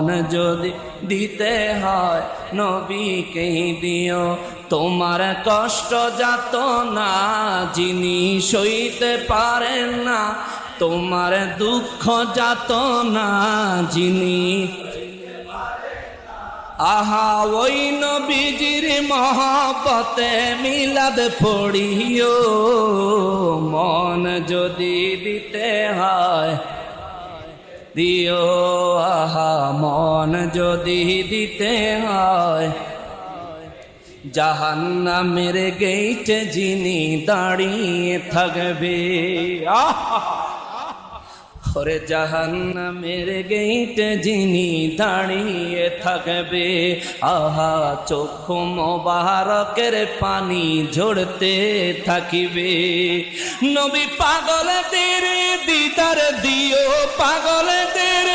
মন যদি দিতে হয় নবীকেই দিও। তোমার কষ্ট যাত না যিনি সইতে পারেন না, তোমার দুঃখ যাত না যিনি। আহা ওই নবীজির মহব্বতে মিলাদ পড়িও, মন যদি দিতে হয় দিও। আহা মন যদি দিতে হয়, জাহান্নামের গেইটে যিনি দাঁড়িয়ে থাকবে। ওরে জাহান্নামের গেইটে যিনি দাঁড়িয়ে থাকবে, আহা চক্ষু মোবারকের পানি ঝরতে থাকিবে। নবী পাগলদের দিদার দিও, পাগলদের